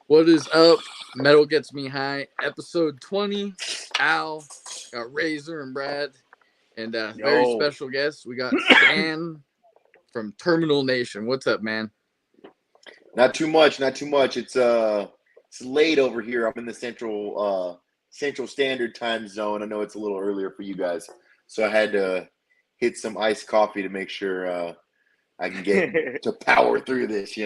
What is up? Metal Gets Me High, episode 20. Al, got Razor and Brad, and very Yo, special guest. We got Stan from Terminal Nation. What's up, man? Not too much, not too much. It's late over here. I'm in the Central Standard Time zone. I know it's a little earlier for you guys, so I had to hit some iced coffee to make sure I can get to power through this.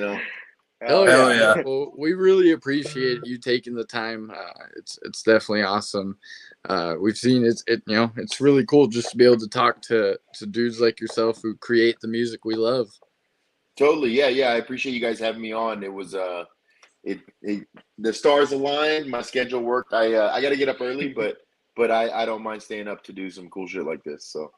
Oh hell yeah. yeah. Well, we really appreciate you taking the time. It's definitely awesome. We've seen it's really cool just to be able to talk to dudes like yourself who create the music we love. Totally, yeah. I appreciate you guys having me on. It was the stars aligned. My schedule worked. I got to get up early, but I don't mind staying up to do some cool shit like this. So.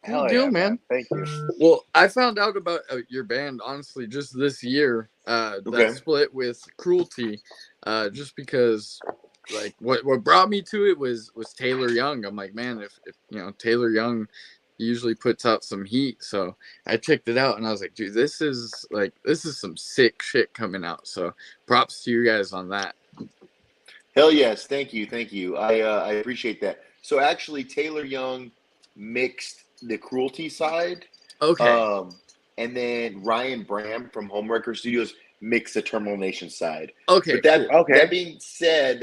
Cool Hell deal, yeah, man. Thank you. Well, I found out about your band honestly just this year. Okay. That split with Cruelty, just because like what brought me to it was Taylor Young. I'm like, man, if Taylor Young usually puts out some heat, so I checked it out and I was like, dude, this is some sick shit coming out. So props to you guys on that. Hell yes, thank you. I appreciate that. So actually, Taylor Young mixed the Cruelty side, Okay. and then Ryan Bram from Homewrecker Studios mixed the Terminal Nation side. Okay. But that Cool. Okay. that being said,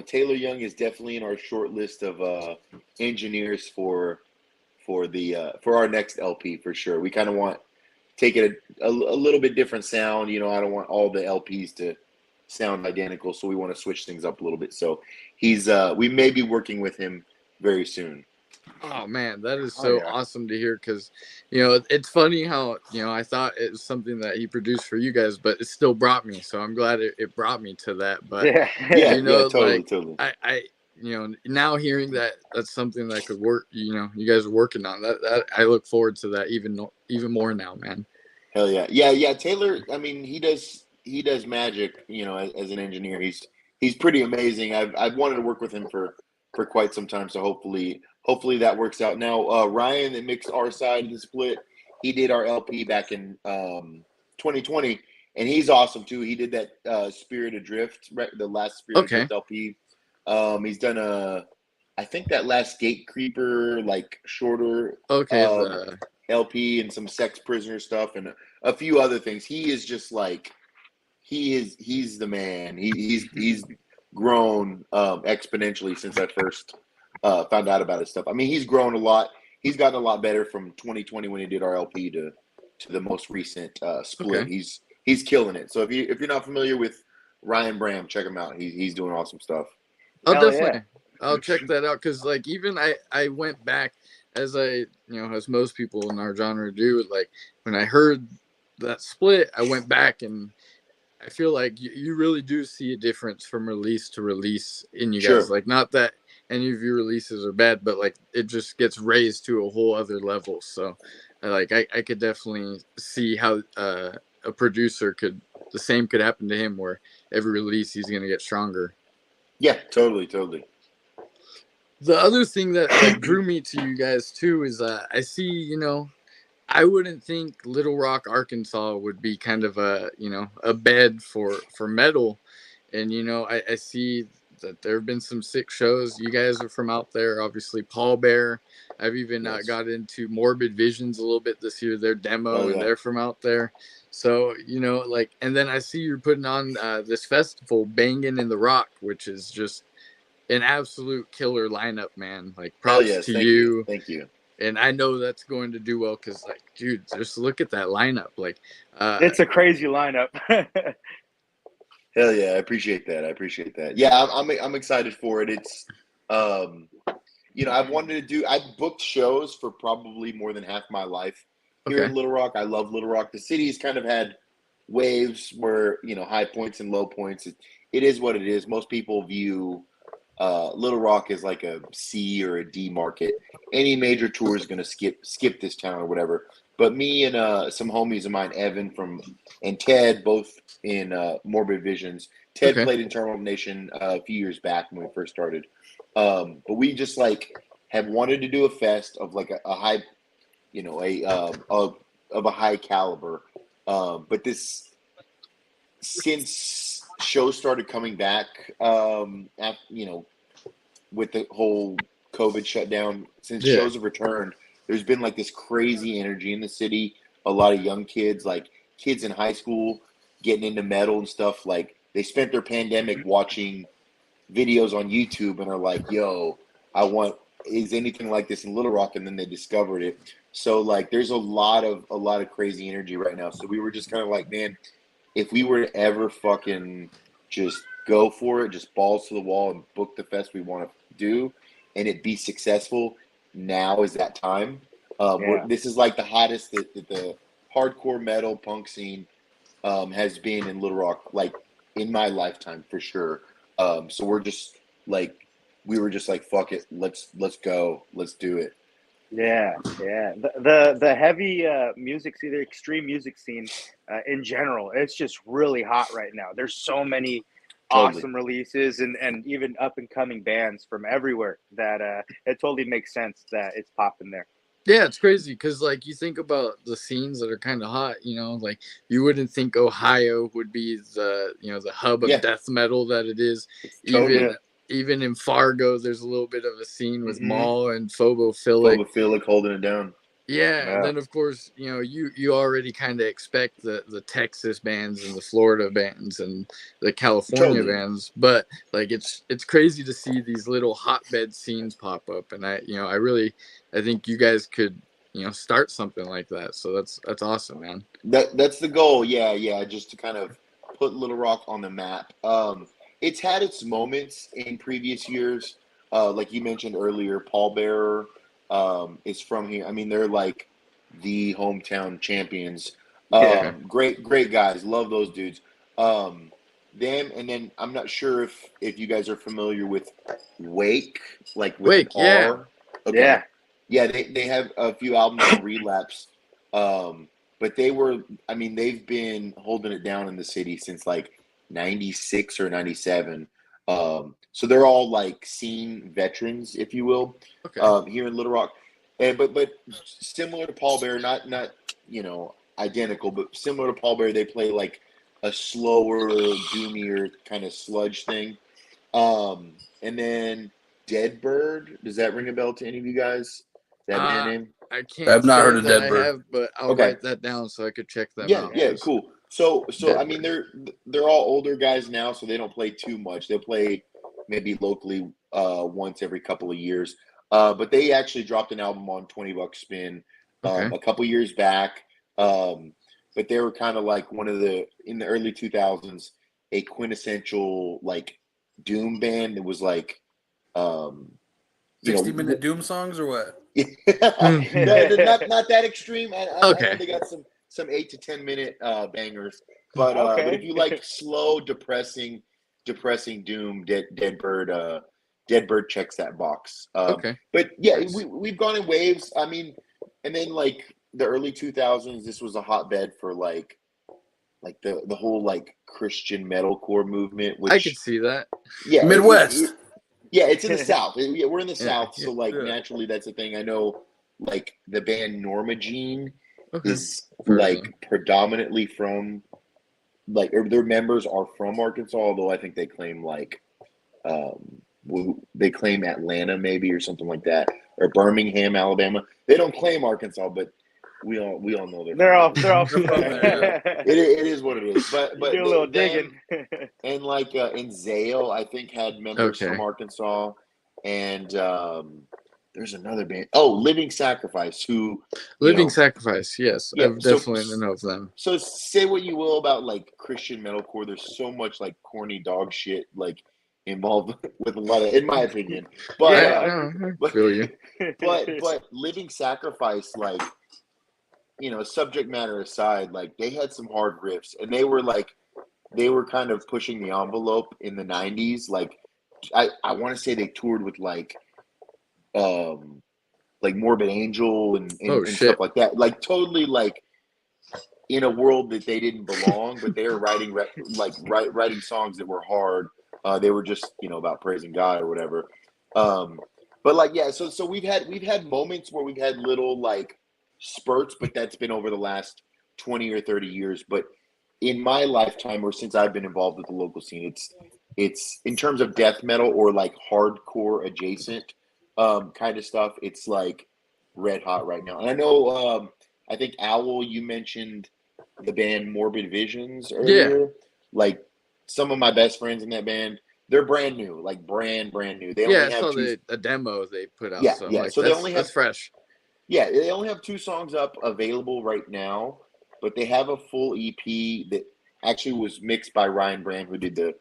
Taylor Young is definitely in our short list of engineers for our next LP for sure. We kind of want take it a little bit different sound. I don't want all the LPs to sound identical, so we want to switch things up a little bit. So we may be working with him very soon. Oh man, that is Oh, so yeah. awesome to hear because it's funny how I thought it was something that he produced for you guys, but it still brought me. So I'm glad it brought me to that. But Yeah. Totally. I now hearing that that's something that could work. You guys are working on that. I look forward to that even more now, man. Hell yeah. Taylor, I mean, he does magic. As an engineer, he's pretty amazing. I've wanted to work with him for quite some time. So hopefully that works out. Now, Ryan that mixed our side of the split, he did our LP back in 2020, and he's awesome too. He did that Spirit Adrift, the last Spirit Okay. Adrift LP. He's done I think that last Gate Creeper, like shorter Okay. LP and some Sex Prisoner stuff and a few other things. He is just like he's the man. He's grown exponentially since I first found out about his stuff. I mean, he's grown a lot. He's gotten a lot better from 2020 when he did our LP to the most recent split. Okay. He's killing it. So if you're not familiar with Ryan Bram, check him out. He's doing awesome stuff. Hell yeah. I'll check that out because like even I went back as as most people in our genre do. Like when I heard that split, I went back and I feel like you really do see a difference from release to release in you guys. Sure. Like, not that any of your releases are bad, but like it just gets raised to a whole other level. So, I could definitely see how a producer the same could happen to him, where every release he's gonna get stronger. Yeah, totally. The other thing that like drew me to you guys too is I see I wouldn't think Little Rock, Arkansas would be kind of a bed for metal. And, I see that there have been some sick shows. You guys are from out there, obviously Paul Bear. I've even Yes. got into Morbid Visions a little bit this year, their demo, Oh, yeah. and they're from out there. So, and then I see you're putting on this festival, Bangin' in the Rock, which is just an absolute killer lineup, man. Like, props Hell yes. to Thank you. Thank you. And I know that's going to do well because, like, dude, just look at that lineup. Like, It's a crazy lineup. Hell yeah, I appreciate that. Yeah, I'm excited for it. It's, I've booked shows for probably more than half my life here in Little Rock. I love Little Rock. The city's kind of had waves where, high points and low points. It is what it is. Most people view Little Rock as like a C or a D market. Any major tour is going to skip this town or whatever. But me and some homies of mine, Evan and Ted, both in Morbid Visions. Ted played in Terminal Nation a few years back when we first started. But we just like have wanted to do a fest of like a high, of a high caliber. But this since shows started coming back, with the whole COVID shutdown, since shows have returned, there's been like this crazy energy in the city. A lot of young kids, like kids in high school, getting into metal and stuff. Like they spent their pandemic watching videos on YouTube and are like, "Yo, is anything like this in Little Rock?" And then they discovered it. So like, there's a lot of crazy energy right now. So we were just kind of like, man, if we were to ever fucking just go for it, just balls to the wall and book the fest we want to do, and it be successful, now is that time. This is like the hottest that the hardcore metal punk scene has been in Little Rock, like in my lifetime for sure. So we were just like, fuck it, let's go, let's do it. Yeah. The heavy music scene, the extreme music scene in general, it's just really hot right now. There's so many awesome releases and even up and coming bands from everywhere that it totally makes sense that it's popping there. Yeah, it's crazy because like you think about the scenes that are kind of hot, like you wouldn't think Ohio would be the the hub of death metal that it is. Even in Fargo, there's a little bit of a scene with Maul and Phobophilic holding it down. Yeah, and then of course, you already kind of expect the Texas bands and the Florida bands and the California bands, but like it's crazy to see these little hotbed scenes pop up, and I think you guys could start something like that. So that's awesome, man. That's the goal. Yeah, just to kind of put Little Rock on the map. It's had its moments in previous years, like you mentioned earlier. Pallbearer is from here. I mean, they're like the hometown champions. Great guys. Love those dudes. Them, and then I'm not sure if you guys are familiar with Wake, like with Wake, R. Okay. Yeah, they have a few albums on Relapse. But they've been holding it down in the city since like 96 or 97. So they're all like scene veterans, if you will, here in Little Rock. But similar to Pallbearer, not identical, but similar to Pallbearer, they play like a slower, doomier kind of sludge thing. And then Deadbird, does that ring a bell to any of you guys? That band name? I can't. I've not heard of Deadbird, but I'll write that down so I could check them out. Yeah, cool. So I mean, they're all older guys now, so they don't play too much. They'll play maybe locally once every couple of years. But they actually dropped an album on $20 Spin a couple years back. But they were kind of like one of in the early 2000s, a quintessential like doom band. It was like 60-minute doom songs or what? No, not that extreme. I know they got some 8 to 10 minute bangers, but if you like slow, depressing doom, Deadbird checks that box. But yeah, we've gone in waves. I mean, and then like the early 2000s, this was a hotbed for like the whole like Christian metalcore movement. Which I could see that. Yeah, Midwest. It's in the South. We're in the South, so like naturally that's a thing. I know, like the band Norma Jean is like predominantly from like, or their members are from Arkansas. Although I think they claim like they claim Atlanta maybe or something like that, or Birmingham, Alabama. They don't claim Arkansas, but we all know they're all from there. It is what it is. But do a little digging. And like in Zale, I think had members from Arkansas, and there's another band. Oh, Living Sacrifice. Sacrifice. Yes, I've definitely know of them. So say what you will about like Christian metalcore. There's so much like corny dog shit like involved with a lot of, in my opinion. But but Living Sacrifice, like, subject matter aside, like they had some hard riffs, and they were kind of pushing the envelope in the 90s. Like I want to say they toured with like Morbid Angel and stuff like that. Like totally like in a world that they didn't belong, but they were writing songs that were hard. They were just about praising God or whatever. But like so we've had moments where we've had little like spurts, but that's been over the last 20 or 30 years. But in my lifetime or since I've been involved with the local scene, it's in terms of death metal or like hardcore adjacent kind of stuff. It's like red hot right now. And I know I think Owl, you mentioned the band Morbid Visions earlier. Yeah. Like some of my best friends in that band, they're brand new, like brand new. They yeah, only I have saw a demo they put out. Yeah, So I'm yeah. like, So they only have that's fresh. Yeah, they only have 2 songs up available right now, but they have a full EP that actually was mixed by Ryan Brand, who did the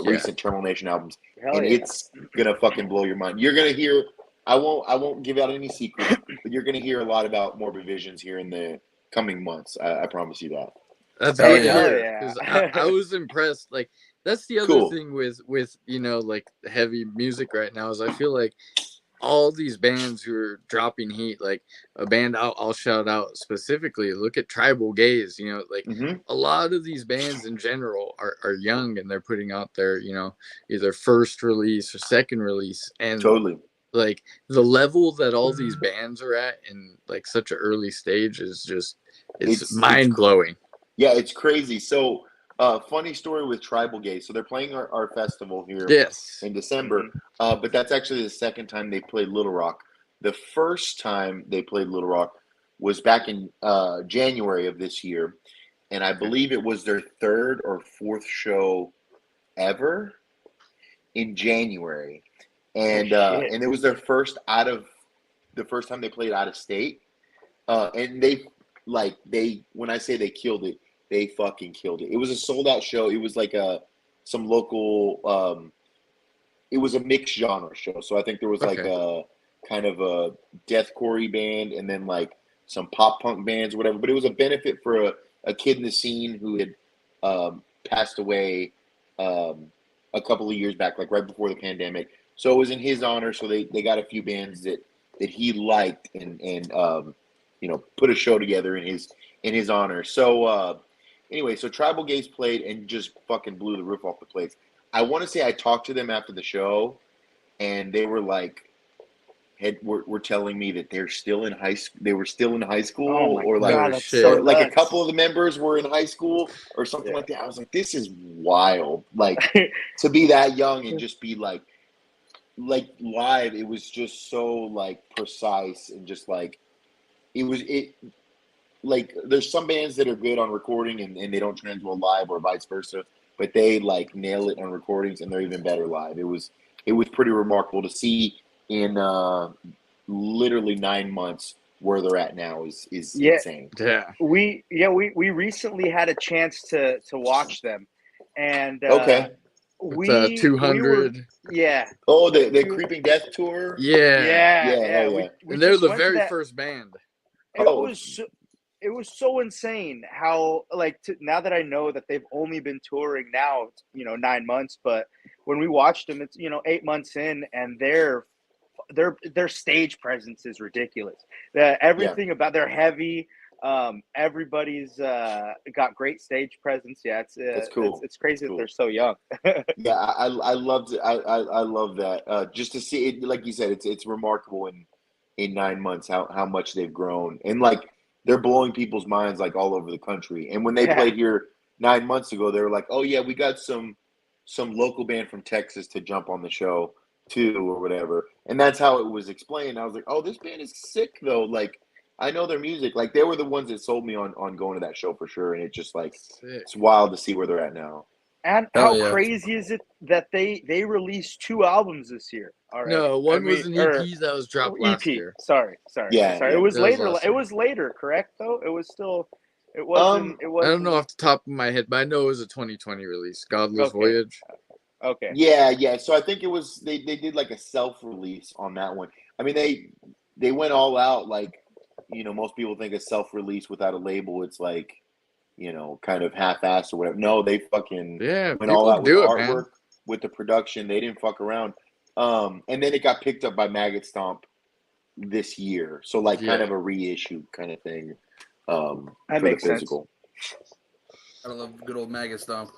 recent Terminal Nation albums, Hell and yeah. it's gonna fucking blow your mind. You're gonna hear. I won't give out any secrets, but you're gonna hear a lot about Morbid Visions here in the coming months. I promise you that. That's Hell good to yeah. Hell hear. yeah. 'Cause I was impressed. Like that's the other Cool. thing with like heavy music right now is I feel like all these bands who are dropping heat, like a band I'll shout out specifically, look at Tribal Gaze, like Mm-hmm. a lot of these bands in general are young and they're putting out their, either first release or second release. And Totally. like the level that all these bands are at in like such an early stage is just, it's mind blowing. Yeah, it's crazy. So funny story with Tribal Gaze. So they're playing our festival here in December, but that's actually the second time they played Little Rock. The first time they played Little Rock was back in January of this year, and I believe it was their 3rd or 4th show ever in January, and it was their first time they played out of state, and when I say they killed it. They fucking killed it. It was a sold out show. It was like some local. It was a mixed genre show. So I think there was like a kind of a deathcore band and then like some pop punk bands or whatever. But it was a benefit for a kid in the scene who had passed away a couple of years back, like right before the pandemic. So it was in his honor. So they got a few bands that he liked and put a show together in his honor. So. Anyway, so Tribal Gaze played and just fucking blew the roof off the place. I want to say I talked to them after the show, and they were like, were telling me that they're still in high school. They were still in high school, or like a couple of the members were in high school or something like that. I was like, this is wild. Like to be that young and just be like live. It was just so like precise and just like it. Like there's some bands that are good on recording and they don't translate well live or vice versa, but they like nail it on recordings and they're even better live. It was pretty remarkable to see in literally 9 months where they're at now is insane. Yeah. We recently had a chance to watch them, and with 200. Oh, the Creeping Death tour. Yeah. And they're the very first band. It was so insane how now that I know that they've only been touring now 9 months, but when we watched them it's 8 months in and their stage presence is ridiculous. Everything about they're heavy. Everybody's got great stage presence. It's cool. It's crazy that they're so young. Yeah, I loved it. I love that. Just to see it, like you said, it's remarkable in 9 months how much they've grown and like they're blowing people's minds like all over the country. And when they played here 9 months ago, they were like, "Oh yeah, we got some local band from Texas to jump on the show too, or whatever." And that's how it was explained. I was like, "Oh, this band is sick though." Like I know their music. Like they were the ones that sold me on going to that show for sure. And it's just like it's wild to see where they're at now. And how crazy is it that they released 2 albums this year? All right. No, one was an EP that was dropped last year. Sorry. Yeah. It was later. It was later, correct? Though it was still. It wasn't. It wasn't. I don't know off the top of my head, but I know it was a 2020 release. Godless Voyage. Okay. Yeah. So I think it was they did like a self-release on that one. I mean they went all out. Like most people think a self-release without a label, it's like kind of half-assed or whatever. No, they fucking went all out with the artwork, with the production. They didn't fuck around. And then it got picked up by Maggot Stomp this year. So like kind of a reissue kind of thing. That makes sense. I love good old Maggot Stomp.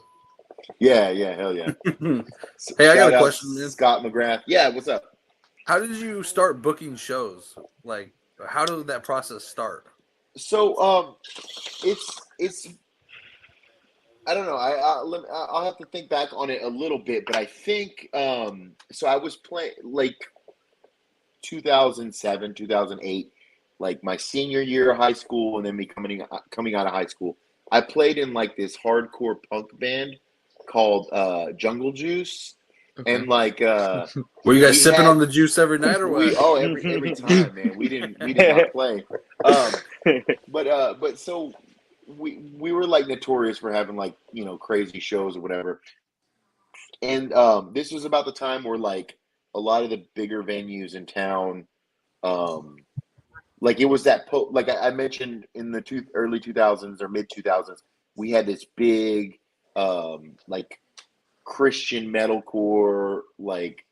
Yeah, hell yeah. Hey, I got a question, man. Scott McGrath. Yeah, what's up? How did you start booking shows? Like, how did that process start? So, it's I don't know. I'll have to think back on it a little bit, but I think so. I was playing like 2007, 2008, like my senior year of high school, and then me coming out of high school. I played in like this hardcore punk band called Jungle Juice, Okay. and like Were you guys we sipping had on the juice every night or what? every time, man. We did not play. But so we were like notorious for having like, you know, crazy shows or whatever. And this was about the time where like a lot of the bigger venues in town, um, like it was that like I mentioned in the early 2000s or mid 2000s, we had this big like Christian metalcore like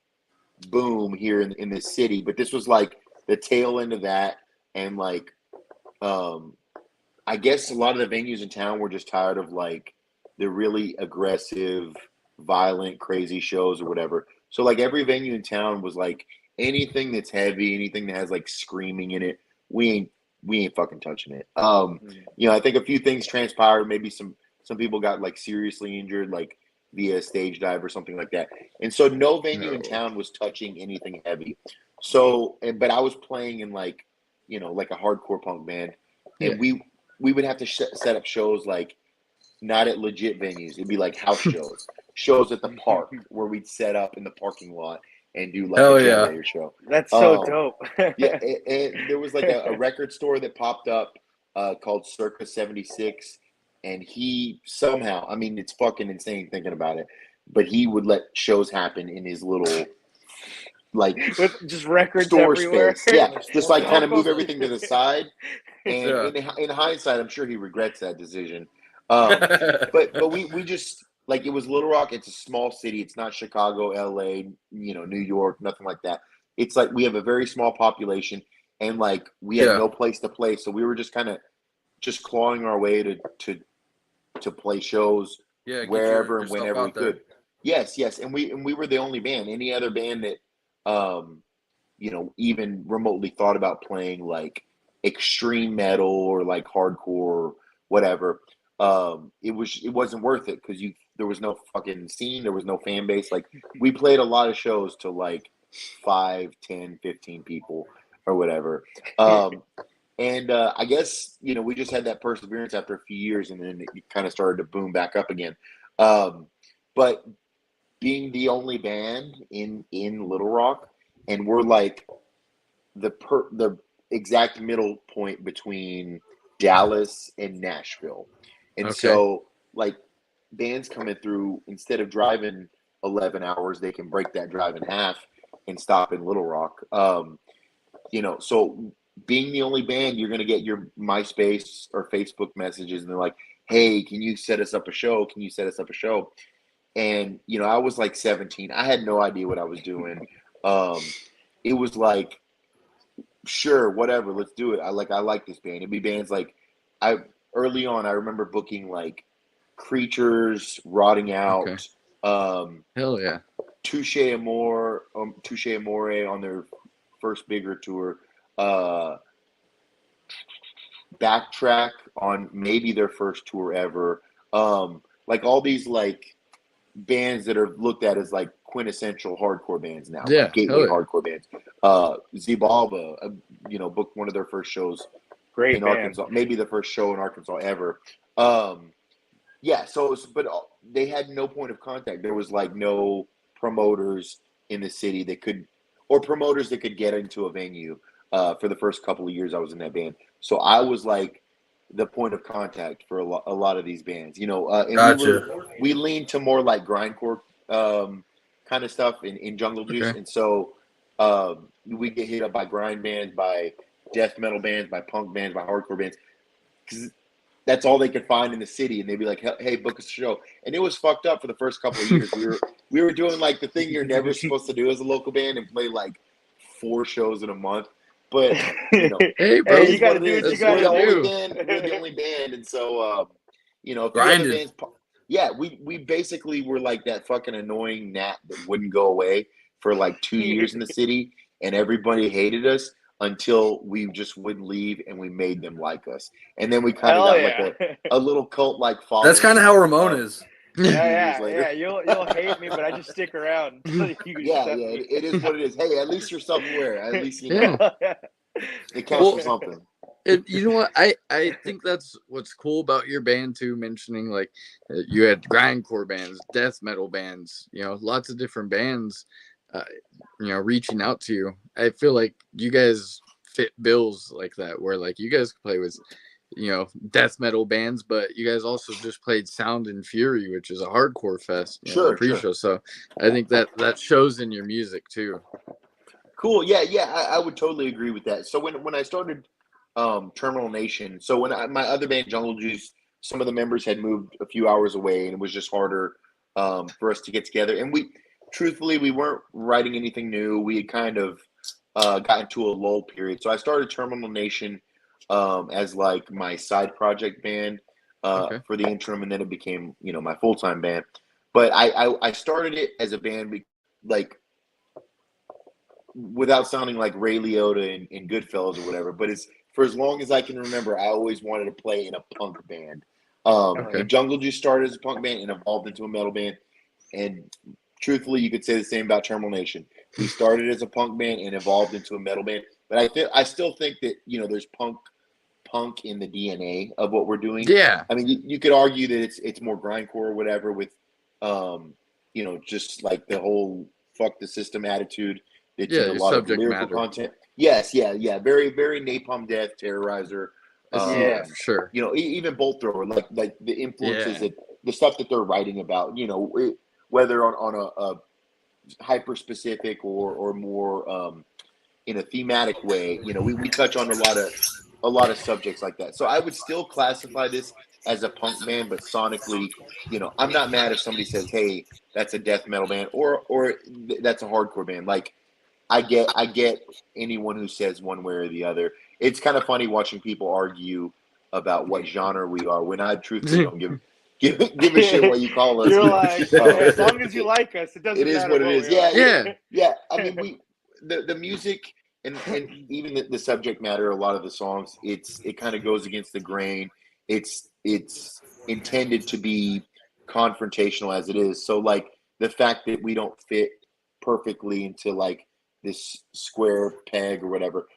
boom here in the city. But this was like the tail end of that, and like um, I guess a lot of the venues in town were just tired of like the really aggressive, violent, crazy shows or whatever. So like every venue in town was like anything that's heavy, anything that has like screaming in it, we ain't fucking touching it. You know, I think a few things transpired. Maybe some people got like seriously injured, like via stage dive or something like that. And so no venue in town was touching anything heavy. So, but I was playing in like, you know, like a hardcore punk band, and we would have to set up shows like not at legit venues. It'd be like house shows at the park where we'd set up in the parking lot and do like a generator show. That's so dope. Yeah, and there was like a record store that popped up called Circa 76, and he somehow, I mean, it's fucking insane thinking about it, but he would let shows happen in his little like with just records store everywhere. space. Yeah, just like kind of move everything to the side. And in hindsight, I'm sure he regrets that decision. But we just like, it was Little Rock. It's a small city. It's not Chicago, LA, you know, New York, nothing like that. It's like we have a very small population, and like we had no place to play, so we were just kind of just clawing our way to play shows wherever and whenever we could. Yes, and we were the only band. Any other band that you know, even remotely thought about playing like extreme metal or like hardcore or whatever, it wasn't worth it because there was no fucking scene, there was no fan base. Like we played a lot of shows to like 5, 10, 15 people or whatever. And I guess, you know, we just had that perseverance after a few years, and then it kind of started to boom back up again. But being the only band in Little Rock, and we're like the exact middle point between Dallas and Nashville. And so like bands coming through, instead of driving 11 hours, they can break that drive in half and stop in Little Rock. You know, so being the only band, you're going to get your MySpace or Facebook messages, and they're like, hey, can you set us up a show? Can you set us up a show? And, you know, I was like 17. I had no idea what I was doing. It was like, sure, whatever, let's do it. I like this band. It'd be bands like, early on, I remember booking like Creatures, Rotting Out, hell yeah, Touche Amore on their first bigger tour, Backtrack on maybe their first tour ever. Like all these like bands that are looked at as like quintessential hardcore bands now, like gateway hardcore bands. Zibalba, you know, booked one of their first shows in Arkansas, maybe the first show in Arkansas ever. Yeah, so but they had no point of contact. There was like no promoters in the city that could, or promoters that could get into a venue for the first couple of years I was in that band. So I was like the point of contact for a lot of these bands, you know. And we leaned to more like grindcore kind of stuff in Jungle Juice. And so we get hit up by grind bands, by death metal bands, by punk bands, by hardcore bands, because that's all they could find in the city. And they'd be like, hey, book us a show. And it was fucked up for the first couple of years. We were doing like the thing you're never supposed to do as a local band, and play like 4 shows in a month. But, you know, hey, bro, you got to do what you got to do. We're the only band. And so, you know, if the other bands, we basically were like that fucking annoying gnat that wouldn't go away for like 2 years in the city, and everybody hated us. until we just wouldn't leave and we made them like us. And then we kind of got like a little cult like following. That's kind of how Ramon is. Yeah. You'll hate me, but I just stick around until you accept me. It is what it is. Hey, at least you're self-aware. At least you know. It counts for something. You know what? I think that's what's cool about your band too. Mentioning like you had grindcore bands, death metal bands, lots of different bands, reaching out to you. I feel like you guys fit bills like that, where like you guys play with, death metal bands, but you guys also just played Sound and Fury, which is a hardcore fest, pre-show. Sure. So I think that shows in your music too. Cool. Yeah. I would totally agree with that. So when I started Terminal Nation, so when my other band Jungle Juice, some of the members had moved a few hours away, and it was just harder for us to get together. And we weren't writing anything new. We had kind of got into a lull period. So I started Terminal Nation as like my side project band for the interim, and then it became my full-time band. But I started it as a band like without sounding like Ray Liotta in Goodfellas or whatever, but it's for as long as I can remember, I always wanted to play in a punk band. And Jungle Juice started as a punk band and evolved into a metal band. And truthfully, you could say the same about Terminal Nation. We started as a punk band and evolved into a metal band. But I still think that there's punk in the DNA of what we're doing. Yeah. I mean, you could argue that it's more grindcore or whatever with, just like the whole fuck the system attitude. It's in a lot of lyrical content. Yes, yeah. Very, very Napalm Death, Terrorizer. For sure. Even Bolt Thrower, like the influences that the stuff that they're writing about. Whether on a hyper specific or more in a thematic way. We touch on a lot of subjects like that. So I would still classify this as a punk band, but sonically, I'm not mad if somebody says, "Hey, that's a death metal band," or that's a hardcore band. Like, I get anyone who says one way or the other. It's kind of funny watching people argue about what genre we are when I truthfully don't give a shit what you call us. You're like, as long as you like us, it doesn't matter. It is what it is. Yeah. I mean, the music and even the subject matter, a lot of the songs, it kind of goes against the grain. It's intended to be confrontational as it is. So like the fact that we don't fit perfectly into like this square peg or whatever,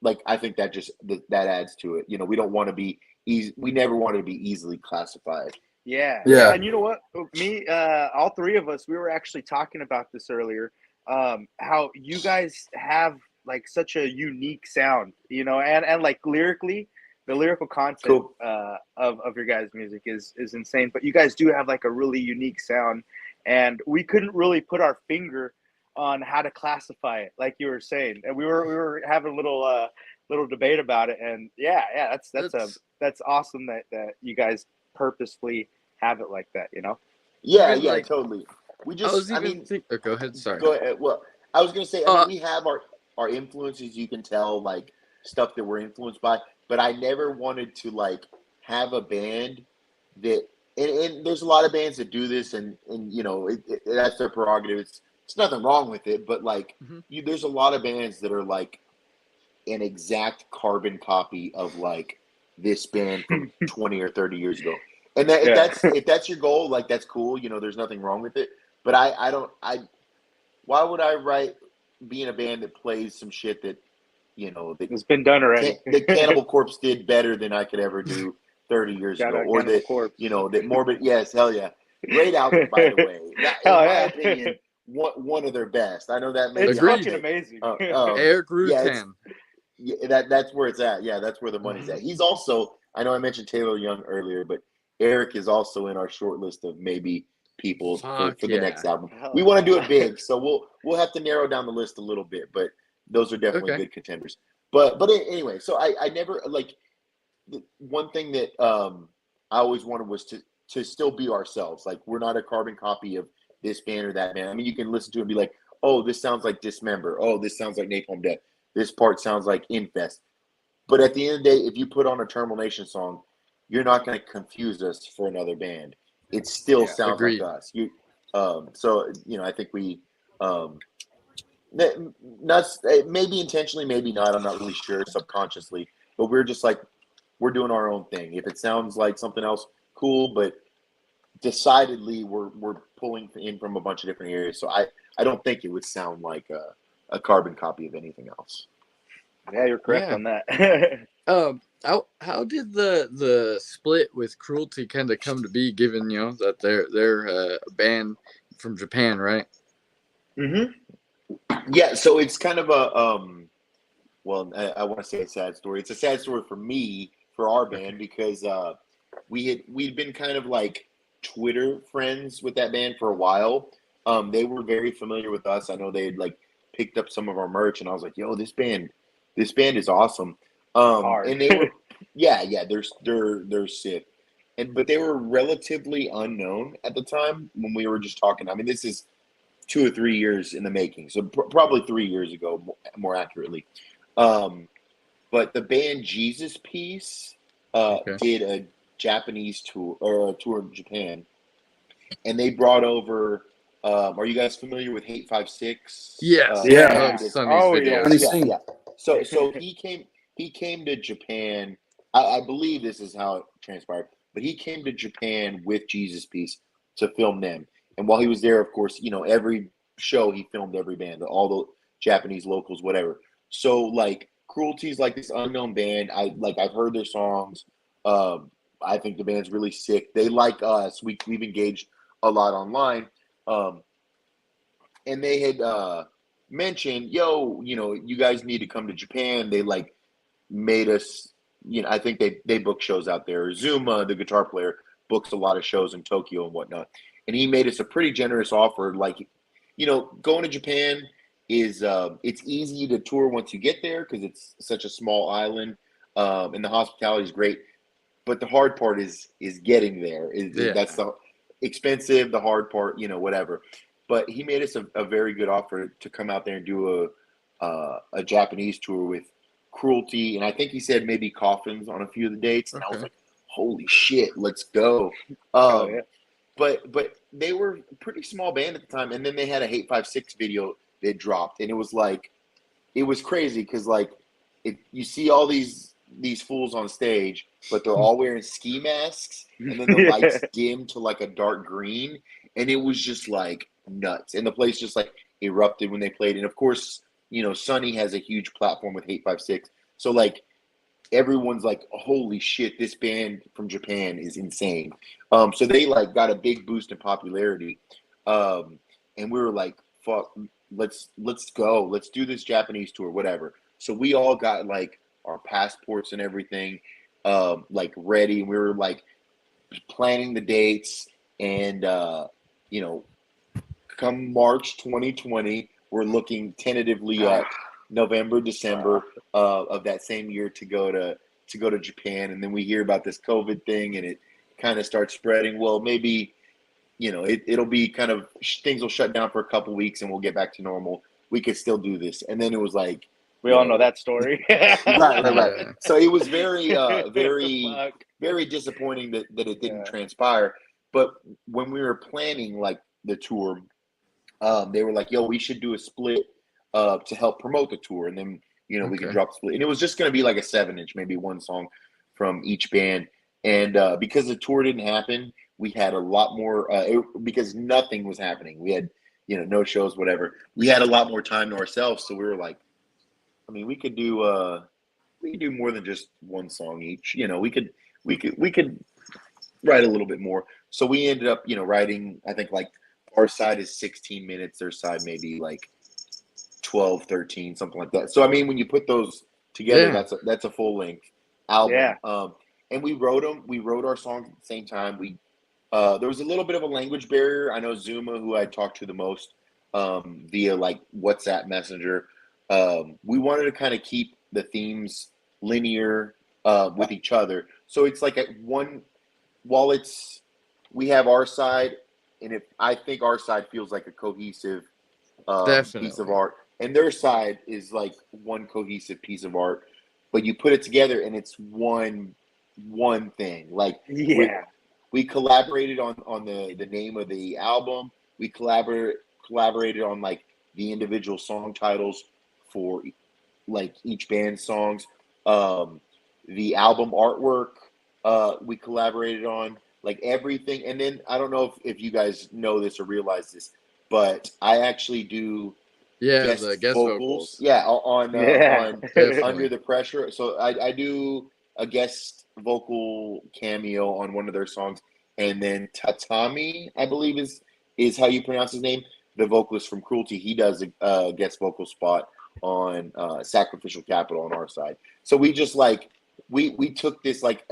like I think that just that adds to it. We don't want to be easy. We never wanted to be easily classified. Yeah. And you know what? Me, all three of us, we were actually talking about this earlier. How you guys have like such a unique sound, and like lyrically, the lyrical content of your guys' music is insane. But you guys do have like a really unique sound, and we couldn't really put our finger on how to classify it, like you were saying, and we were having a little debate about it, and that's awesome that you guys purposefully have it like that, Yeah, totally. We just, go ahead. Sorry. Go ahead. Well, I was gonna say, we have our influences. You can tell like stuff that we're influenced by, but I never wanted to like have a band that, and there's a lot of bands that do this, and that's their prerogative. It's nothing wrong with it, but like there's a lot of bands that are like an exact carbon copy of like this band from 20 or 30 years ago. And if that's your goal, like that's cool. There's nothing wrong with it. But why would I write being a band that plays some shit that it's been done already? The Cannibal Corpse did better than I could ever do 30 years ago, or that Morbid. Yes, hell yeah, great album by the way. In my opinion, one of their best. I know that it's fucking amazing. Eric Rutan. That's where it's at. Yeah, that's where the money's at. He's also, I know I mentioned Taylor Young earlier, but Eric is also in our short list of maybe people for the next album. We want to do it big, so we'll have to narrow down the list a little bit, but those are definitely good contenders. But anyway, so I never like one thing that I always wanted was to still be ourselves. Like we're not a carbon copy of this band or that band. I mean, you can listen to it and be like, oh, this sounds like Dismember. Oh, this sounds like Napalm Death. This part sounds like Infest. But at the end of the day, if you put on a Terminal Nation song, you're not going to confuse us for another band. It still sounds like us. So I think we Not maybe intentionally, maybe not. I'm not really sure. Subconsciously, but we're just like we're doing our own thing. If it sounds like something else, cool. But decidedly, we're pulling in from a bunch of different areas. So I don't think it would sound like a carbon copy of anything else. Yeah, you're correct on that. How did the split with Cruelty kind of come to be? Given that they're a band from Japan, right? Mm-hmm. Yeah, so it's kind of a well, I want to say a sad story. It's a sad story for me, for our band, because we'd been kind of like Twitter friends with that band for a while. They were very familiar with us. I know they had like picked up some of our merch, and I was like, "Yo, this band is awesome." Hard. And they were, yeah, they're sick, but they were relatively unknown at the time when we were just talking. I mean, this is 2 or 3 years in the making, so probably 3 years ago, more accurately. But the band Jesus Piece did a Japanese tour or a tour in Japan, and they brought over. Are you guys familiar with Hate 56? Yes. Yeah. Sonny's Oh, videos. yeah. Yeah. So he came to Japan. I believe this is how it transpired, but he came to Japan with Jesus Piece to film them. And while he was there, of course, every show he filmed every band, all the Japanese locals, whatever. So like Cruelty's like this unknown band. I've heard their songs. I think the band's really sick. They like us. We've engaged a lot online. And they had mentioned, yo, you guys need to come to Japan. They like made us, I think they book shows out there. Zuma, the guitar player, books a lot of shows in Tokyo and whatnot. And he made us a pretty generous offer. Like, going to Japan is it's easy to tour once you get there because it's such a small island, and the hospitality is great. But the hard part is getting there. That's the expensive, the hard part, whatever. But he made us a very good offer to come out there and do a Japanese tour with Cruelty, and I think he said maybe Coffins on a few of the dates. And I was like, holy shit, let's go. Yeah. But they were a pretty small band at the time, and then they had a Hate 56 video that dropped, and it was crazy because like you see all these fools on stage, but they're all wearing ski masks, and then the lights dim to like a dark green, and it was just like nuts, and the place just like erupted when they played. And of course, Sonny has a huge platform with Hate 56, so like everyone's like, holy shit, this band from Japan is insane. So they like got a big boost in popularity, and we were like, fuck, let's go, let's do this Japanese tour, whatever. So we all got like our passports and everything like ready, and we were like planning the dates, and come March 2020, we're looking tentatively at November, December of that same year to go to Japan. And then we hear about this COVID thing, and it kind of starts spreading. Well, maybe it'll be kind of, things will shut down for a couple weeks and we'll get back to normal. We could still do this. And then it was like, we all know that story. right. So it was very very disappointing that it didn't transpire. But when we were planning like the tour, they were like, yo, we should do a split to help promote the tour, and then we can drop the split. And it was just going to be like a 7-inch, maybe one song from each band. And because the tour didn't happen, we had a lot more because nothing was happening. We had no shows, whatever. We had a lot more time to ourselves, so we were like, I mean, we could do more than just one song each. We could write a little bit more. So we ended up writing, I think like our side is 16 minutes, their side maybe like 12, 13, something like that. So I mean, when you put those together, that's a full length album. Yeah. And we wrote our songs at the same time. There was a little bit of a language barrier. I know Zuma, who I talked to the most via like WhatsApp Messenger, we wanted to kind of keep the themes linear with each other. So it's like while we have our side, and I think our side feels like a cohesive piece of art, and their side is like one cohesive piece of art, but you put it together and it's one thing. Like we collaborated on the name of the album. We collaborated on like the individual song titles for like each band's songs. The album artwork we collaborated on, like everything. And then I don't know if you guys know this or realize this, but I actually do the guest vocals. Yeah, on Definitely. Under the Pressure. So I do a guest vocal cameo on one of their songs, and then Tatami, I believe is how you pronounce his name, the vocalist from Cruelty. He does a guest vocal spot on Sacrificial Capital on our side. So we just like we took this like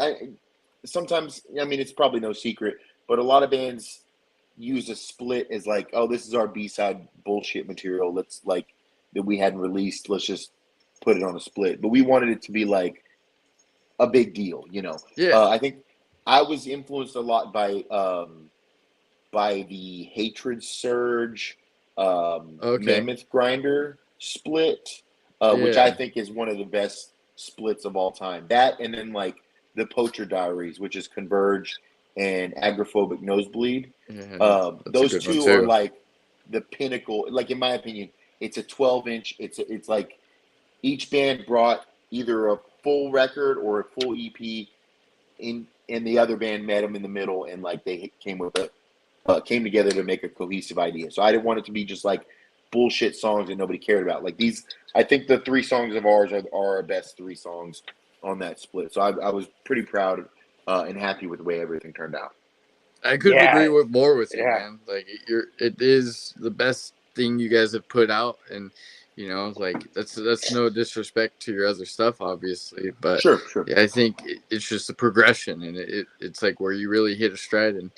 sometimes, I mean, it's probably no secret, but a lot of bands use a split as like, oh, this is our B-side bullshit material. Let's like that we hadn't released. Let's just put it on a split. But we wanted it to be like a big deal, you know. Yeah. I think I was influenced a lot by the Hatred Surge, Mammoth Grinder split, which I think is one of the best splits of all time. That, and then like the Poacher Diaries, which is Converge and Agoraphobic Nosebleed. Those two are like the pinnacle. Like, in my opinion, it's a 12-inch. It's like each band brought either a full record or a full EP in, and the other band met them in the middle, and like they came together to make a cohesive idea. So I didn't want it to be just like bullshit songs that nobody cared about. Like these, I think the 3 songs of ours are our best 3 songs on that split. So I was pretty proud and happy with the way everything turned out. I couldn't agree more with you, man. Like it is the best thing you guys have put out, and you know, like that's no disrespect to your other stuff, obviously, but sure. Yeah, I think it's just a progression, and it's like where you really hit a stride, and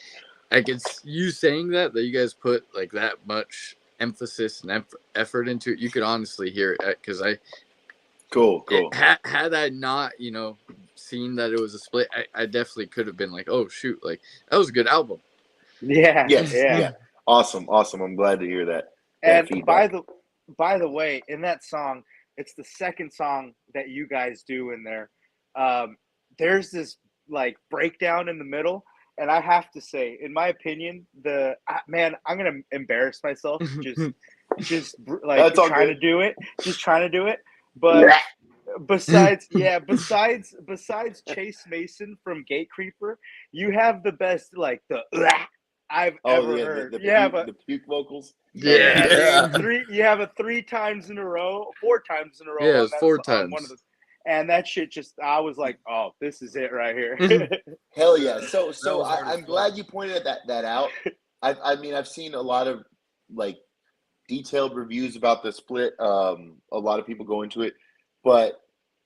like it's you saying that you guys put like that much emphasis and effort into it. You could honestly hear it because Cool. Had I not, you know, seen that it was a split, I definitely could have been like, oh shoot, like that was a good album. Yeah. Awesome. I'm glad to hear that. And by the way, in that song, it's the second song that you guys do in there. There's this like breakdown in the middle, and I have to say, in my opinion, I'm gonna embarrass myself just like trying to do it. But besides Chase Mason from Gate Creeper, you have the best like the I've ever heard. The puke vocals. Yeah. You have it 4 times in a row. Yeah, it's 4 times. And that shit I was like, oh, this is it right here. Hell yeah. So I'm glad you pointed that out. I mean, I've seen a lot of like detailed reviews about the split. A lot of people go into it, but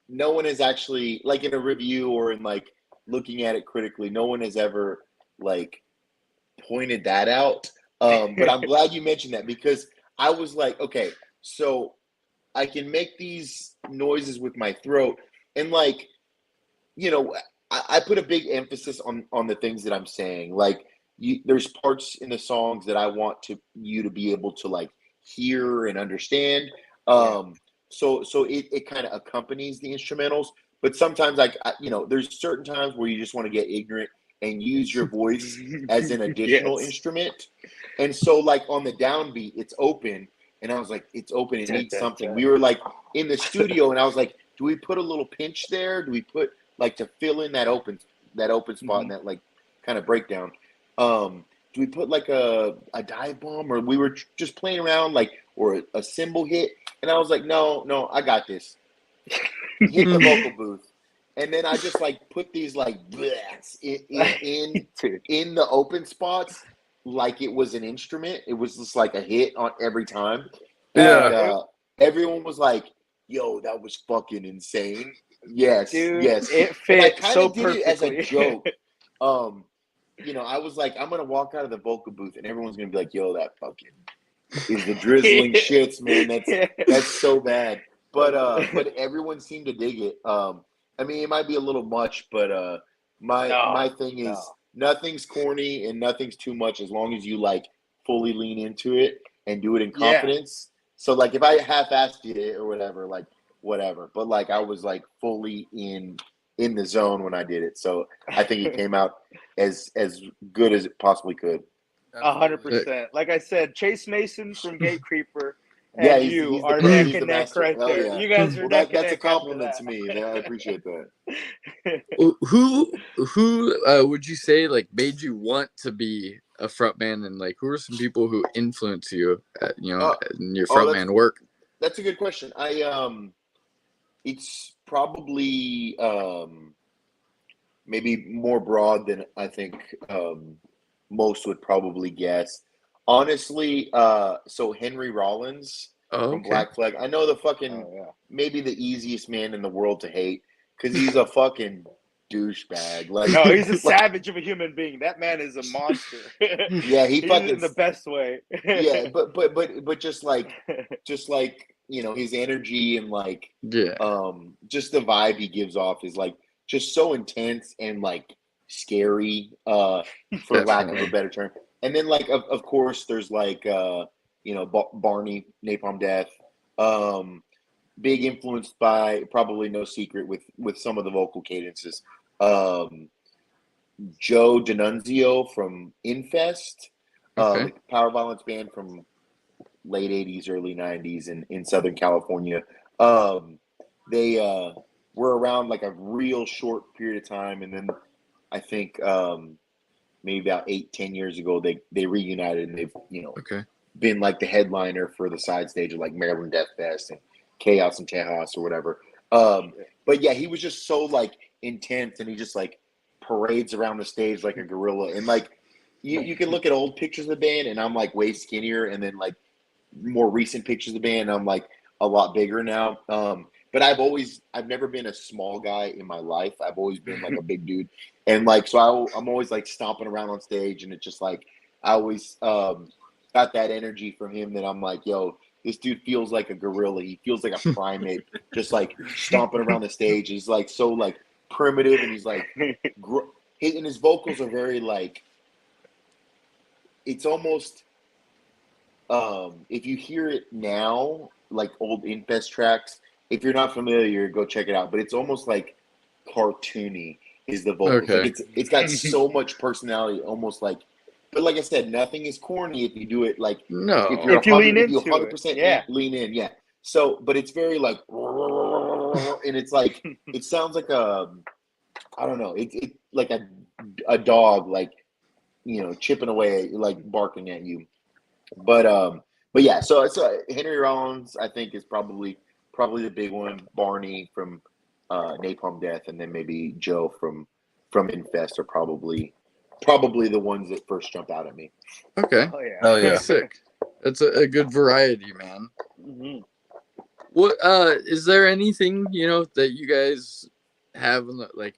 no one is actually like in a review or in like looking at it critically. No one has ever like pointed that out. But I'm glad you mentioned that, because I was like, okay, so I can make these noises with my throat, and like, you know, I put a big emphasis on the things that I'm saying. Like, there's parts in the songs that I want you to be able to like hear and understand. So it kind of accompanies the instrumentals, but sometimes you know, there's certain times where you just want to get ignorant and use your voice as an additional instrument. And so like on the downbeat, it's open, and I was like, it's open, it needs something. We were like in the studio, and I was like, do we put a little pinch there? Do we put like to fill in that open spot and that like kind of breakdown? Do we put like a dive bomb, or we were just playing around like, or a cymbal hit? And I was like, no, I got this. Hit the vocal booth. And then I just like put these like in the open spots like it was an instrument. It was just like a hit on every time. And everyone was like, yo, that was fucking insane. Yes, dude, yes. It fit so did perfectly. It as a joke. You know, I was like, I'm gonna walk out of the vocal booth and everyone's gonna be like, yo, that fucking is the drizzling shits, man. That's so bad. But everyone seemed to dig it. I mean, it might be a little much, but my thing is nothing's corny and nothing's too much as long as you like fully lean into it and do it in confidence. So like if I half-assed it or whatever, like whatever. But like I was like fully in the zone when I did it. So I think it came out as good as it possibly could. 100%. Like I said, Chase Mason from Gate Creeper Yeah, and you he's the are pro. neck He's the and neck master. right Hell there. yeah. You guys are Well, neck and that's a neck after compliment to me. that. I appreciate that. Who would you say like made you want to be a frontman, and like who are some people who influence you, Uh, in your oh, frontman work? that's a good question. It's probably maybe more broad than I think most would probably guess. Honestly, so Henry Rollins Oh, from okay. Black Flag. I know the fucking Oh yeah. maybe the easiest man in the world to hate because he's a fucking douchebag. Like, No, he's a like, savage of a human being. That man is a monster. yeah, he He's fucking in the best way. yeah, but just like his energy and like Yeah, just the vibe he gives off is like just so intense and like scary for lack of a definitely. better term. And then like of course there's like Barney Napalm Death, um big influenced by, probably no secret, with some of the vocal cadences, um Joe D'Annunzio from Infest, Okay. like power violence band from late 80s, early 90s in Southern California. They were around like a real short period of time. And then I think maybe about 8-10 years ago, they reunited, and they've, Okay. been like the headliner for the side stage of like Maryland Death Fest and Chaos in Tejas or whatever. But yeah, he was just so like intense, and he just like parades around the stage like a gorilla. And like you can look at old pictures of the band, and I'm like way skinnier, and then like more recent pictures of the band, I'm like a lot bigger now. But I've never been a small guy in my life. I've always been like a big dude, and like so I'm always like stomping around on stage, and it's just like I always got that energy from him that I'm like, yo, this dude feels like a gorilla. He feels like a primate, just like stomping around the stage. He's like so like primitive, and he's like, and his vocals are very like, it's almost if you hear it now, like old Infest tracks, if you're not familiar, go check it out. But it's almost like cartoony is the vocals. Like Okay. it's got so much personality, almost like. But like I said, nothing is corny if you do it like if No. you're If you lean if you into it, 100% yeah. lean in, yeah. So, but it's very like, and it's like it sounds like a, I don't know, it like a dog like chipping away, like barking at you. But yeah, so Henry Rollins, I think, is probably the big one. Barney from Napalm Death, and then maybe Joe from Infest are probably the ones that first jump out at me. Okay. Oh yeah. Oh yeah. That's sick. That's a good variety, man. Mhm. What is there anything that you guys have like?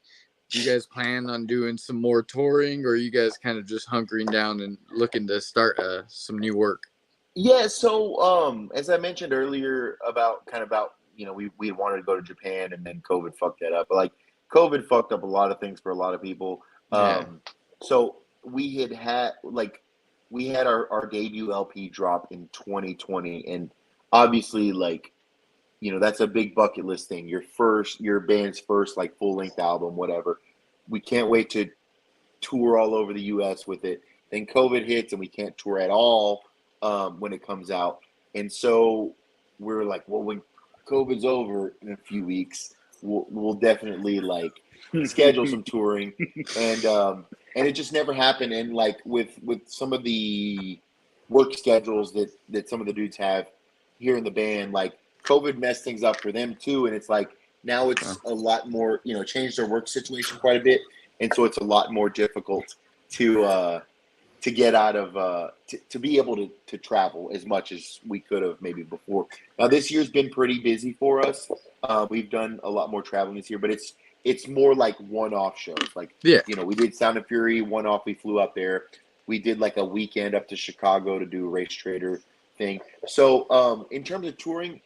Do you guys plan on doing some more touring, or are you guys kind of just hunkering down and looking to start some new work? Yeah, so as I mentioned earlier about we wanted to go to Japan, and then COVID fucked that up. But like COVID fucked up a lot of things for a lot of people. Yeah. So we had our debut LP drop in 2020, and obviously like that's a big bucket list thing. Your band's first like full length album, whatever. We can't wait to tour all over the U.S. with it. Then COVID hits, and we can't tour at all when it comes out. And so we're like, well, when COVID's over in a few weeks, we'll definitely like schedule some touring. And it just never happened. And like with some of the work schedules that some of the dudes have here in the band, like COVID messed things up for them too. And it's like now it's a lot more, changed their work situation quite a bit. And so it's a lot more difficult to get out of to be able to travel as much as we could have maybe before. Now this year's been pretty busy for us. We've done a lot more traveling this year, but it's more like one-off shows. Like Yeah. we did Sound and Fury one-off. We flew up there. We did like a weekend up to Chicago to do a Race Trader thing. So in terms of touring,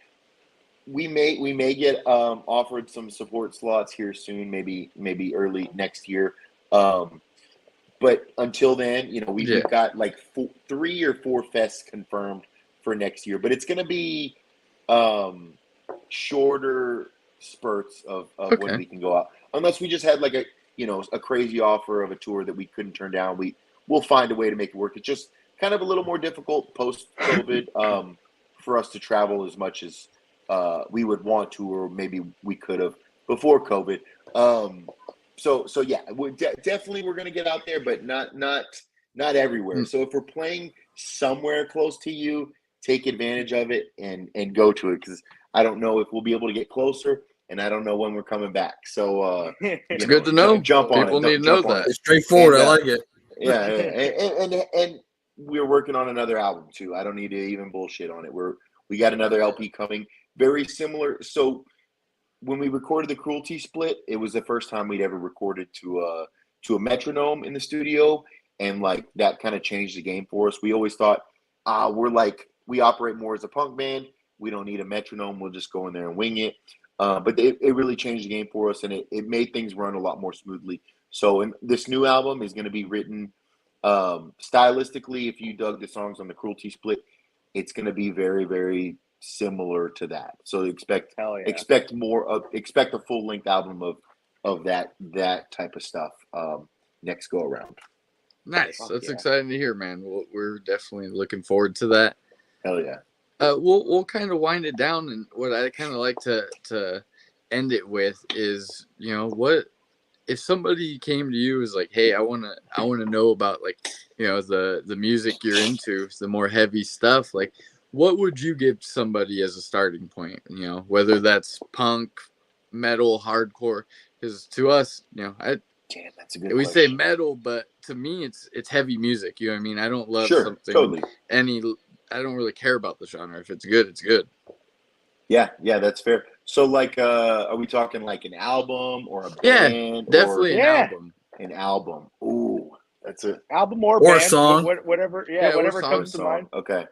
we may get offered some support slots here soon, maybe early next year. But until then, we've got like 3 or 4 fests confirmed for next year. But it's going to be shorter spurts of when we can go out, unless we just had like a crazy offer of a tour that we couldn't turn down. We'll find a way to make it work. It's just kind of a little more difficult post COVID for us to travel as much as we would want to, or maybe we could have before COVID. So yeah, definitely we're gonna get out there, but not everywhere. So if we're playing somewhere close to you, take advantage of it and go to it, because I don't know if we'll be able to get closer, and I don't know when we're coming back. So it's good to know. Jump on People it. need to know that. It's straightforward. And, I like it. Yeah, and we're working on another album too. I don't need to even bullshit on it. We got another LP coming, very similar. So when we recorded the Cruelty split, it was the first time we'd ever recorded to a metronome in the studio, and like that kind of changed the game for us. We always thought, we operate more as a punk band. We don't need a metronome. We'll just go in there and wing it. But it really changed the game for us, and it made things run a lot more smoothly. So this new album is going to be written stylistically. If you dug the songs on the Cruelty split, it's going to be very, very similar to that. So expect a full length album of that type of stuff next go around. Nice. That's exciting to hear, man. We're definitely looking forward to that. Hell yeah. We'll kind of wind it down, and what I kind of like to end it with is, what if somebody came to you is like, hey, I wanna know about, like, the music you're into, the more heavy stuff, like, what would you give somebody as a starting point? Whether that's punk, metal, hardcore, because to us, Damn, that's a good we question. say metal, but to me, it's heavy music. You know what I mean? I don't love something totally. I don't really care about the genre. If it's good, it's good. Yeah, that's fair. So, like, are we talking like an album or a band? Yeah, definitely an album. An album. Ooh, that's a album or a band, song. whatever. Yeah, whatever comes to mind. Okay.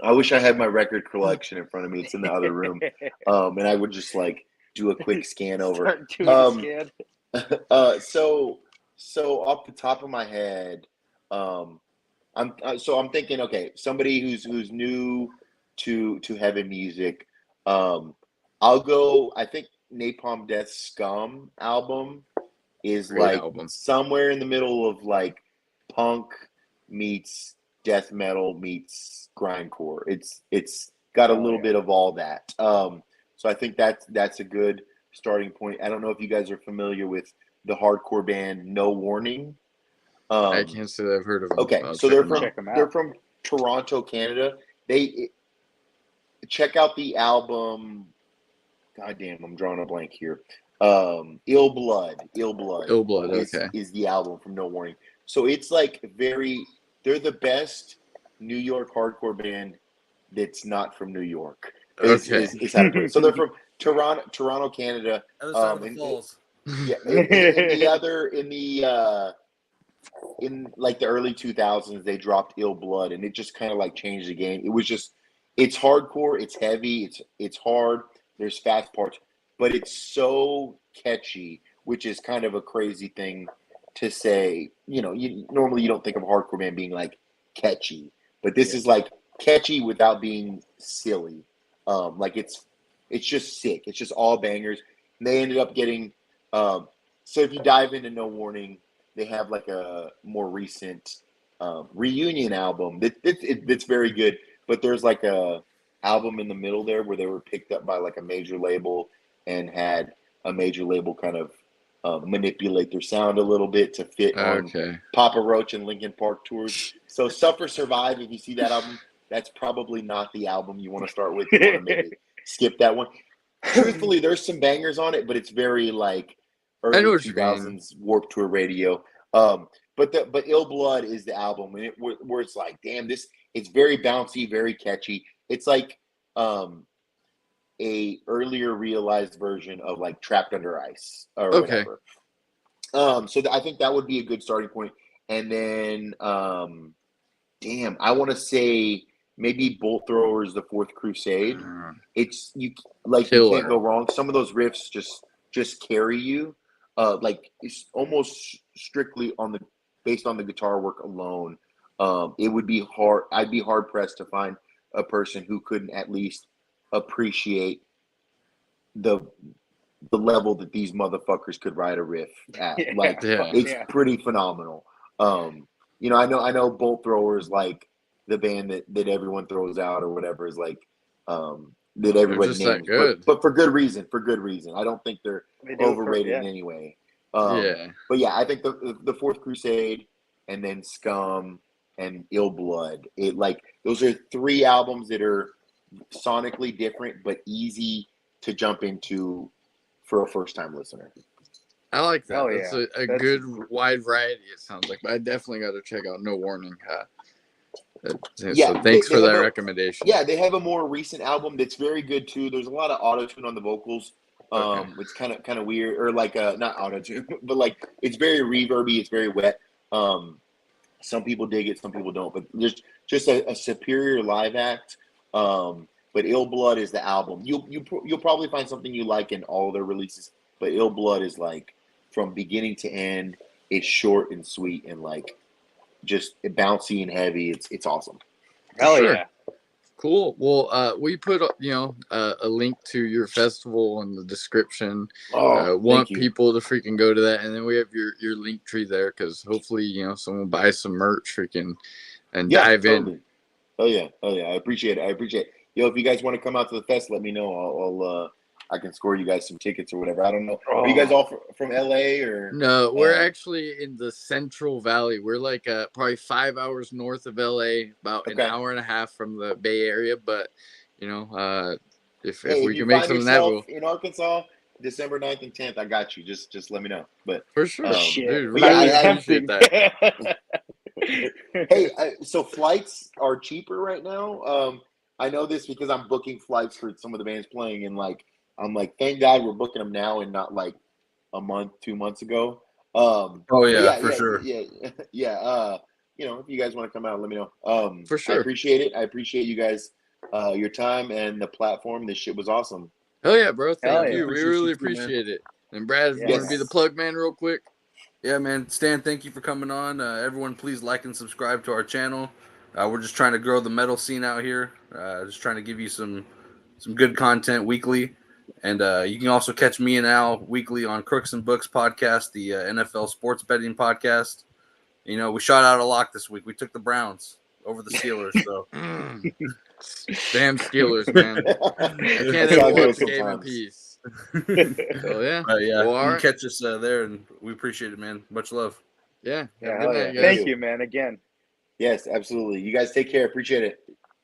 I wish I had my record collection in front of me. It's in the other room, and I would just like do a quick scan over. So off the top of my head, I'm thinking, okay, somebody who's new to heavy music. I'll go. I think Napalm Death's Scum album is Great like album. Somewhere in the middle of like punk meets death metal meets grindcore. It's got a little bit of all that. So I think that's a good starting point. I don't know if you guys are familiar with the hardcore band No Warning. I can't say that I've heard of them. Okay, so they're from Toronto, Canada. They check out the album. God damn, I'm drawing a blank here. Ill Blood. Okay. Is the album from No Warning. So it's like they're the best New York hardcore band that's not from New York. Okay. Is how to put it. So they're from Toronto, Canada. Other side of the falls. Yeah, in like the early 2000s, they dropped Ill Blood, and it just kind of like changed the game. It was just, it's hardcore, it's heavy, it's hard. There's fast parts, but it's so catchy, which is kind of a crazy thing to say. Normally you don't think of a hardcore band being like catchy, but this is like catchy without being silly. Like it's just sick. It's just all bangers. And they ended up getting. So if you dive into No Warning, they have like a more recent reunion album that's very good. But there's like a album in the middle there where they were picked up by like a major label and had a major label kind of manipulate their sound a little bit to fit on Papa Roach and Linkin Park tours. So Suffer Survive, if you see that album, that's probably not the album you want to start with. You want to maybe skip that one. Truthfully, there's some bangers on it, but it's very like early 2000s Warped Tour radio. But Ill Blood is the album, and where it's like, damn, it's very bouncy, very catchy. It's like a earlier realized version of like Trapped Under Ice or whatever. So I think that would be a good starting point. And then, I want to say maybe Bolt Thrower's The Fourth Crusade. You can't go wrong. Some of those riffs just carry you. Like it's almost strictly based on the guitar work alone. It would be hard. I'd be hard pressed to find a person who couldn't at least appreciate the level that these motherfuckers could write a riff at. It's pretty phenomenal. I know Bolt Thrower's like the band that everyone throws out or whatever is like that everybody just that names, good. but for good reason. For good reason. I don't think they're They do it overrated yeah. in any way. Yeah. But yeah, I think the Fourth Crusade and then Scum and Ill Blood. It like those are 3 albums that are sonically different but easy to jump into for a first time listener. I like that. Hell That's yeah. a That's- good wide variety, it sounds like. But I definitely got to check out No Warning. So thanks for that recommendation. Yeah, they have a more recent album that's very good too. There's a lot of auto tune on the vocals. Okay. It's kind of weird, or like not auto tune, but like it's very reverby. It's very wet. Some people dig it, some people don't. But just a superior live act. But Ill Blood is the album. You'll probably find something you like in all their releases. But Ill Blood is like from beginning to end. It's short and sweet and like just bouncy and heavy. It's awesome. Hell Sure. yeah. Cool. Well, we put a link to your festival in the description. Want people to freaking go to that, and then we have your link tree there because hopefully someone buys some merch freaking and dive in. Oh yeah. I appreciate it. Yo, if you guys want to come out to the fest, let me know. I can score you guys some tickets or whatever. I don't know. Are you guys all from LA or? No, we're actually in the Central Valley. We're like probably 5 hours north of LA, about an hour and a half from the Bay Area. But if we can make something that in Arkansas, December 9th and 10th, I got you. Just let me know. But for sure, dude, we appreciate that. Hey, so flights are cheaper right now. I know this because I'm booking flights for some of the bands playing, and like I'm like, thank God we're booking them now and not like a month, 2 months ago. For sure. Yeah. If you guys want to come out, let me know. For sure. I appreciate it. I appreciate you guys, your time and the platform. This shit was awesome. Hell yeah, bro. Thank you. We really appreciate it. And Brad, if you want to be the plug man real quick. Yeah, man. Stan, thank you for coming on. Everyone, please like and subscribe to our channel. We're just trying to grow the metal scene out here. Just trying to give you some good content weekly. And you can also catch me and Al weekly on Crooks and Books podcast, the NFL sports betting podcast. We shot out a lock this week. We took the Browns over the Steelers. So damn Steelers, man! I can't even watch the game in peace. So yeah, you can catch us there, and we appreciate it, man. Much love. Yeah. Good night, guys. Thank you, man. Again. Yes, absolutely. You guys take care. Appreciate it.